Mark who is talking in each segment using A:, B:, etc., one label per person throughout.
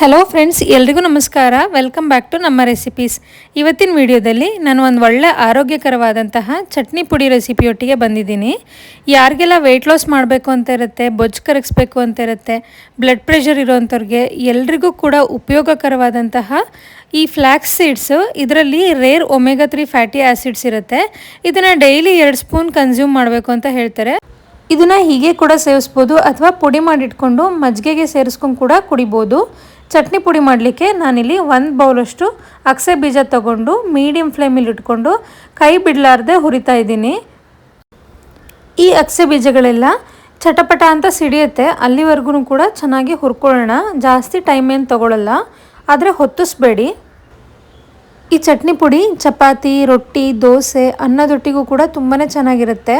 A: Hello friends, ಎಲ್ರಿಗೂ ನಮಸ್ಕಾರ. Welcome back to ನಮ್ಮ ರೆಸಿಪೀಸ್. ಇವತ್ತಿನ ವಿಡಿಯೋದಲ್ಲಿ ನಾನು ಒಂದು ಒಳ್ಳೆ ಆರೋಗ್ಯಕರವಾದಂತಹ ಚಟ್ನಿ ಪುಡಿ ರೆಸಿಪಿಯೊಟ್ಟಿಗೆ ಬಂದಿದ್ದೀನಿ. ಯಾರಿಗೆಲ್ಲ ವೆಯ್ಟ್ ಲಾಸ್ ಮಾಡಬೇಕು ಅಂತ ಇರುತ್ತೆ, ಬೊಜ್ಜು ಕರಗಿಸ್ಬೇಕು ಅಂತ ಇರುತ್ತೆ, ಬ್ಲಡ್ ಪ್ರೆಷರ್ ಇರೋವಂಥವ್ರಿಗೆ ಎಲ್ರಿಗೂ ಕೂಡ ಉಪಯೋಗಕರವಾದಂತಹ ಈ ಫ್ಲ್ಯಾಕ್ಸ್ ಸೀಡ್ಸು, ಇದರಲ್ಲಿ ರೇರ್ ಒಮೆಗಾ 3 ಫ್ಯಾಟಿ ಆ್ಯಸಿಡ್ಸ್ ಇರುತ್ತೆ. ಇದನ್ನು ಡೈಲಿ 2 ಸ್ಪೂನ್ ಕನ್ಸ್ಯೂಮ್ ಮಾಡಬೇಕು ಅಂತ ಹೇಳ್ತಾರೆ. ಇದನ್ನು ಹೀಗೆ ಕೂಡ ಸೇವಿಸ್ಬೋದು ಅಥವಾ ಪುಡಿ ಮಾಡಿಟ್ಕೊಂಡು ಮಜ್ಜಿಗೆಗೆ ಸೇರಿಸ್ಕೊಂಡು ಕೂಡ ಕುಡಿಬೋದು. ಚಟ್ನಿ ಪುಡಿ ಮಾಡಲಿಕ್ಕೆ ನಾನಿಲ್ಲಿ 1 ಬೌಲಷ್ಟು ಅಗಸೆ ಬೀಜ ತೊಗೊಂಡು ಮೀಡಿಯಮ್ ಫ್ಲೇಮಲ್ಲಿ ಇಟ್ಕೊಂಡು ಕೈ ಬಿಡಲಾರ್ದೆ ಹುರಿತಾ ಇದ್ದೀನಿ. ಈ ಅಗಸೆ ಬೀಜಗಳೆಲ್ಲ ಚಟಪಟ ಅಂತ ಸಿಡಿಯುತ್ತೆ, ಅಲ್ಲಿವರೆಗೂ ಕೂಡ ಚೆನ್ನಾಗಿ ಹುರ್ಕೊಳ್ಳೋಣ. ಜಾಸ್ತಿ ಟೈಮ್ ಏನು ತೊಗೊಳ್ಳಲ್ಲ, ಆದರೆ ಹೊತ್ತಿಸ್ಬೇಡಿ. ಈ ಚಟ್ನಿ ಪುಡಿ ಚಪಾತಿ, ರೊಟ್ಟಿ, ದೋಸೆ, ಅನ್ನದೊಟ್ಟಿಗೂ ಕೂಡ ತುಂಬಾ ಚೆನ್ನಾಗಿರುತ್ತೆ.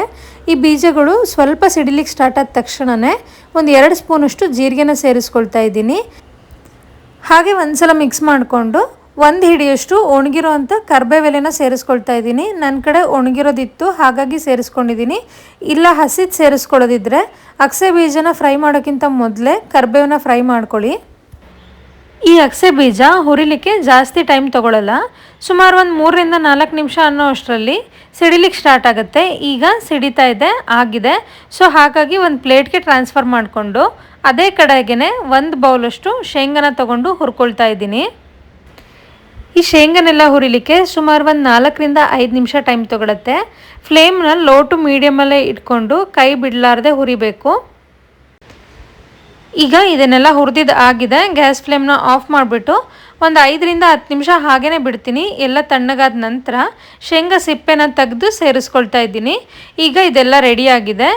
A: ಈ ಬೀಜಗಳು ಸ್ವಲ್ಪ ಸಿಡಿಲಿಕ್ಕೆ ಸ್ಟಾರ್ಟ್ ಆದ ತಕ್ಷಣವೇ ಒಂದು 2 ಸ್ಪೂನಷ್ಟು ಜೀರಿಗೆನ ಸೇರಿಸ್ಕೊಳ್ತಾ ಇದ್ದೀನಿ. ಹಾಗೆ ಒಂದ್ಸಲ ಮಿಕ್ಸ್ ಮಾಡಿಕೊಂಡು 1 ಹಿಡಿಯಷ್ಟು ಒಣಗಿರೋ ಅಂಥ ಕರ್ಬೇವೆಲೆನ ಸೇರಿಸ್ಕೊಳ್ತಾ ಇದ್ದೀನಿ. ನನ್ನ ಕಡೆ ಒಣಗಿರೋದಿತ್ತು, ಹಾಗಾಗಿ ಸೇರಿಸ್ಕೊಂಡಿದ್ದೀನಿ. ಇಲ್ಲ ಹಸಿದು ಸೇರಿಸ್ಕೊಳ್ಳೋದಿದ್ರೆ ಅಗಸೆ ಬೀಜನ ಫ್ರೈ ಮಾಡೋಕ್ಕಿಂತ ಮೊದಲೇ ಕರ್ಬೇವನ್ನ ಫ್ರೈ ಮಾಡ್ಕೊಳ್ಳಿ. ಈ ಅಗಸೆ ಬೀಜ ಹುರಿಲಿಕ್ಕೆ ಜಾಸ್ತಿ ಟೈಮ್ ತೊಗೊಳ್ಳಲ್ಲ, ಸುಮಾರು ಒಂದು 3 ರಿಂದ 4 ನಿಮಿಷ ಅನ್ನೋ ಅಷ್ಟರಲ್ಲಿ ಸಿಡಿಲಿಕ್ಕೆ ಸ್ಟಾರ್ಟ್ ಆಗುತ್ತೆ. ಈಗ ಸಿಡಿತಾ ಇದೆ, ಆಗಿದೆ. ಸೊ ಹಾಗಾಗಿ ಒಂದು ಪ್ಲೇಟ್ಗೆ ಟ್ರಾನ್ಸ್ಫರ್ ಮಾಡಿಕೊಂಡು ಅದೇ ಕಡೆಗೇ 1 ಬೌಲಷ್ಟು ಶೇಂಗಾನ ತೊಗೊಂಡು ಹುರ್ಕೊಳ್ತಾ ಇದ್ದೀನಿ. ಈ ಶೇಂಗಾನೆಲ್ಲ ಹುರಿಲಿಕ್ಕೆ ಸುಮಾರು ಒಂದು 4 ರಿಂದ 5 ನಿಮಿಷ ಟೈಮ್ ತೊಗೊಳುತ್ತೆ. ಫ್ಲೇಮ್ನ ಲೋ ಟು ಮೀಡಿಯಮಲ್ಲೇ ಇಟ್ಕೊಂಡು ಕೈ ಬಿಡಲಾರ್ದೆ ಹುರಿಬೇಕು. ಈಗ ಇದನ್ನೆಲ್ಲ ಹುರಿದಿದ್ದು ಆಗಿದೆ. ಗ್ಯಾಸ್ ಫ್ಲೇಮ್ನ ಆಫ್ ಮಾಡಿಬಿಟ್ಟು ಒಂದು 5 ರಿಂದ 10 ನಿಮಿಷ ಹಾಗೇ ಬಿಡ್ತೀನಿ. ಎಲ್ಲ ತಣ್ಣಗಾದ ನಂತರ ಶೇಂಗಾ ಸಿಪ್ಪೆನ ತೆಗೆದು ಸೇರಿಸ್ಕೊಳ್ತಾ ಇದ್ದೀನಿ. ಈಗ ಇದೆಲ್ಲ ರೆಡಿಯಾಗಿದೆ.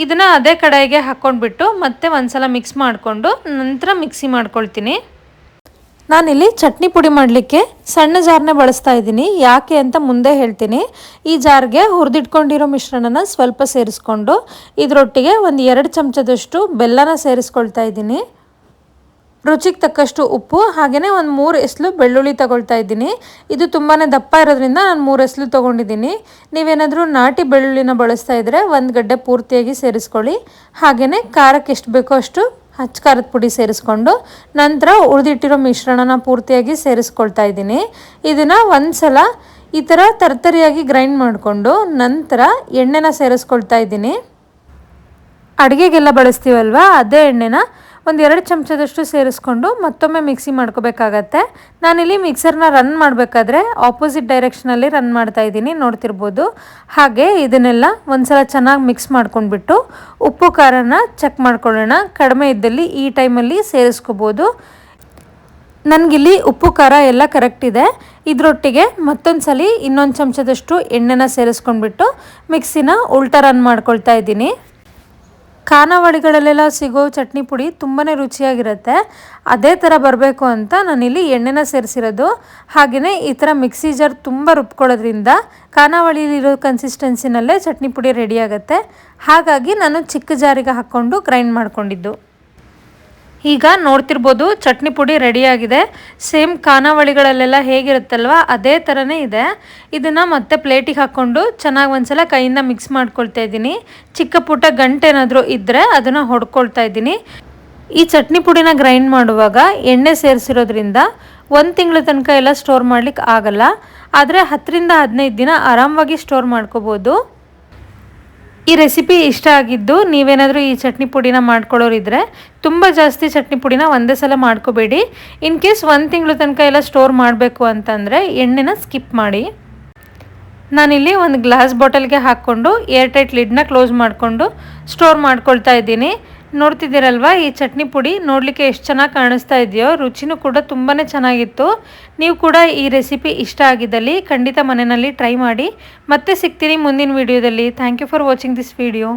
A: ಇದನ್ನು ಅದೇ ಕಡೆಗೆ ಹಾಕ್ಕೊಂಡ್ಬಿಟ್ಟು ಮತ್ತೆ ಒಂದ್ಸಲ ಮಿಕ್ಸ್ ಮಾಡಿಕೊಂಡು ನಂತರ ಮಿಕ್ಸಿ ಮಾಡ್ಕೊಳ್ತೀನಿ. ನಾನಿಲ್ಲಿ ಚಟ್ನಿ ಪುಡಿ ಮಾಡಲಿಕ್ಕೆ ಸಣ್ಣ ಜಾರನ್ನೇ ಬಳಸ್ತಾ ಇದ್ದೀನಿ. ಯಾಕೆ ಅಂತ ಮುಂದೆ ಹೇಳ್ತೀನಿ. ಈ ಜಾರ್ಗೆ ಹುರಿದಿಟ್ಕೊಂಡಿರೋ ಮಿಶ್ರಣನ ಸ್ವಲ್ಪ ಸೇರಿಸ್ಕೊಂಡು ಇದರೊಟ್ಟಿಗೆ ಒಂದು 2 ಚಮಚದಷ್ಟು ಬೆಲ್ಲನ ಸೇರಿಸ್ಕೊಳ್ತಾ ಇದ್ದೀನಿ. ರುಚಿಗೆ ತಕ್ಕಷ್ಟು ಉಪ್ಪು, ಹಾಗೆಯೇ ಒಂದು 3 ಎಸಳು ಬೆಳ್ಳುಳ್ಳಿ ತಗೊಳ್ತಾ ಇದ್ದೀನಿ. ಇದು ತುಂಬಾ ದಪ್ಪ ಇರೋದ್ರಿಂದ ನಾನು 3 ಎಸಳು ತೊಗೊಂಡಿದ್ದೀನಿ. ನೀವೇನಾದರೂ ನಾಟಿ ಬೆಳ್ಳುಳ್ಳಿನ ಬಳಸ್ತಾ ಇದ್ದರೆ 1 ಗಡ್ಡೆ ಪೂರ್ತಿಯಾಗಿ ಸೇರಿಸ್ಕೊಳ್ಳಿ. ಹಾಗೆಯೇ ಖಾರಕ್ಕೆ ಎಷ್ಟು ಬೇಕೋ ಅಷ್ಟು ಹಚ್ಚ ಖಾರದ ಪುಡಿ ಸೇರಿಸ್ಕೊಂಡು ನಂತರ ಉಳಿದಿಟ್ಟಿರೋ ಮಿಶ್ರಣನ ಪೂರ್ತಿಯಾಗಿ ಸೇರಿಸ್ಕೊಳ್ತಾ ಇದ್ದೀನಿ. ಇದನ್ನು ಒಂದು ಸಲ ಈ ಥರ ತರ್ತರಿಯಾಗಿ ಗ್ರೈಂಡ್ ಮಾಡಿಕೊಂಡು ನಂತರ ಎಣ್ಣೆನ ಸೇರಿಸ್ಕೊಳ್ತಾ ಇದ್ದೀನಿ. ಅಡುಗೆಗೆಲ್ಲ ಬಳಸ್ತೀವಲ್ವ, ಅದೇ ಎಣ್ಣೆನ ಒಂದು 2 ಚಮಚದಷ್ಟು ಸೇರಿಸ್ಕೊಂಡು ಮತ್ತೊಮ್ಮೆ ಮಿಕ್ಸಿ ಮಾಡ್ಕೋಬೇಕಾಗತ್ತೆ. ನಾನಿಲ್ಲಿ ಮಿಕ್ಸರ್ನ ರನ್ ಮಾಡಬೇಕಾದ್ರೆ ಆಪೋಸಿಟ್ ಡೈರೆಕ್ಷನಲ್ಲಿ ರನ್ ಮಾಡ್ತಾ ಇದ್ದೀನಿ, ನೋಡ್ತಿರ್ಬೋದು. ಹಾಗೆ ಇದನ್ನೆಲ್ಲ ಒಂದ್ಸಲ ಚೆನ್ನಾಗಿ ಮಿಕ್ಸ್ ಮಾಡ್ಕೊಂಡ್ಬಿಟ್ಟು ಉಪ್ಪು ಖಾರನ ಚೆಕ್ ಮಾಡ್ಕೊಳ್ಳೋಣ. ಕಡಿಮೆ ಇದ್ದಲ್ಲಿ ಈ ಟೈಮಲ್ಲಿ ಸೇರಿಸ್ಕೋಬೋದು. ನನಗಿಲ್ಲಿ ಉಪ್ಪು ಖಾರ ಎಲ್ಲ ಕರೆಕ್ಟ್ ಇದೆ. ಇದರೊಟ್ಟಿಗೆ ಮತ್ತೊಂದು ಸಲ ಇನ್ನೊಂದು ಚಮಚದಷ್ಟು ಎಣ್ಣೆನ ಸೇರಿಸ್ಕೊಂಡ್ಬಿಟ್ಟು ಮಿಕ್ಸಿನ ಉಲ್ಟಾ ರನ್ ಮಾಡ್ಕೊಳ್ತಾ ಇದ್ದೀನಿ. ಖಾನಾವಳಿಗಳಲ್ಲೆಲ್ಲ ಸಿಗೋ ಚಟ್ನಿ ಪುಡಿ ತುಂಬಾ ರುಚಿಯಾಗಿರುತ್ತೆ. ಅದೇ ಥರ ಬರಬೇಕು ಅಂತ ನಾನಿಲ್ಲಿ ಎಣ್ಣೆನ ಸೇರಿಸಿರೋದು. ಹಾಗೆಯೇ ಈ ಥರ ಮಿಕ್ಸಿ ಜಾರ್ ತುಂಬ ರುಬ್ಕೊಳ್ಳೋದ್ರಿಂದ ಖಾನಾವಳಿಲಿರೋ ಕನ್ಸಿಸ್ಟೆನ್ಸಿನಲ್ಲೇ ಚಟ್ನಿ ಪುಡಿ ರೆಡಿ ಆಗುತ್ತೆ. ಹಾಗಾಗಿ ನಾನು ಚಿಕ್ಕ ಜಾರಿಗೆ ಹಾಕ್ಕೊಂಡು ಗ್ರೈಂಡ್ ಮಾಡ್ಕೊಂಡಿದ್ದು. ಈಗ ನೋಡ್ತಿರ್ಬೋದು ಚಟ್ನಿ ಪುಡಿ ರೆಡಿಯಾಗಿದೆ. ಸೇಮ್ ಖಾನಾವಳಿಗಳಲ್ಲೆಲ್ಲ ಹೇಗಿರುತ್ತಲ್ವ ಅದೇ ಥರನೇ ಇದೆ. ಇದನ್ನು ಮತ್ತೆ ಪ್ಲೇಟಿಗೆ ಹಾಕ್ಕೊಂಡು ಚೆನ್ನಾಗಿ ಒಂದ್ಸಲ ಕೈಯಿಂದ ಮಿಕ್ಸ್ ಮಾಡ್ಕೊಳ್ತಾ ಇದ್ದೀನಿ. ಚಿಕ್ಕ ಪುಟ್ಟ ಗಂಟೇನಾದರೂ ಇದ್ದರೆ ಅದನ್ನು ಹೊಡ್ಕೊಳ್ತಾ ಇದ್ದೀನಿ. ಈ ಚಟ್ನಿ ಪುಡಿನ ಗ್ರೈಂಡ್ ಮಾಡುವಾಗ ಎಣ್ಣೆ ಸೇರಿಸಿರೋದ್ರಿಂದ 1 ತಿಂಗಳ ತನಕ ಎಲ್ಲ ಸ್ಟೋರ್ ಮಾಡ್ಲಿಕ್ಕೆ ಆಗಲ್ಲ, ಆದರೆ 10 ರಿಂದ 15 ದಿನ ಆರಾಮವಾಗಿ ಸ್ಟೋರ್ ಮಾಡ್ಕೋಬೋದು. ಈ ರೆಸಿಪಿ ಇಷ್ಟ ಆಗಿದ್ದು ನೀವೇನಾದರೂ ಈ ಚಟ್ನಿ ಪುಡಿನ ಮಾಡ್ಕೊಳ್ಳೋರಿದ್ರೆ ತುಂಬ ಜಾಸ್ತಿ ಚಟ್ನಿ ಪುಡಿನ ಒಂದೇ ಸಲ ಮಾಡ್ಕೋಬೇಡಿ. ಇನ್ ಕೇಸ್ 1 ತಿಂಗಳ ತನಕ ಎಲ್ಲ ಸ್ಟೋರ್ ಮಾಡಬೇಕು ಅಂತಂದರೆ ಎಣ್ಣೆನ ಸ್ಕಿಪ್ ಮಾಡಿ. ನಾನಿಲ್ಲಿ ಒಂದು ಗ್ಲಾಸ್ ಬಾಟಲ್ಗೆ ಹಾಕ್ಕೊಂಡು ಏರ್ ಟೈಟ್ ಲಿಡ್ನ ಕ್ಲೋಸ್ ಮಾಡಿಕೊಂಡು ಸ್ಟೋರ್ ಮಾಡ್ಕೊಳ್ತಾ ಇದ್ದೀನಿ. ನೋಡ್ತಿದ್ದೀರಲ್ವ ಈ ಚಟ್ನಿ ಪುಡಿ ನೋಡಲಿಕ್ಕೆ ಎಷ್ಟು ಚೆನ್ನಾಗಿ ಕಾಣಿಸ್ತಾ ಇದೆಯೋ, ರುಚಿನೂ ಕೂಡ ತುಂಬಾ ಚೆನ್ನಾಗಿತ್ತು. ನೀವು ಕೂಡ ಈ ರೆಸಿಪಿ ಇಷ್ಟ ಆಗಿದ್ದಲ್ಲಿ ಖಂಡಿತ ಮನೆಯಲ್ಲಿ ಟ್ರೈ ಮಾಡಿ. ಮತ್ತೆ ಸಿಗ್ತೀನಿ ಮುಂದಿನ ವಿಡಿಯೋದಲ್ಲಿ. Thank you for watching this video.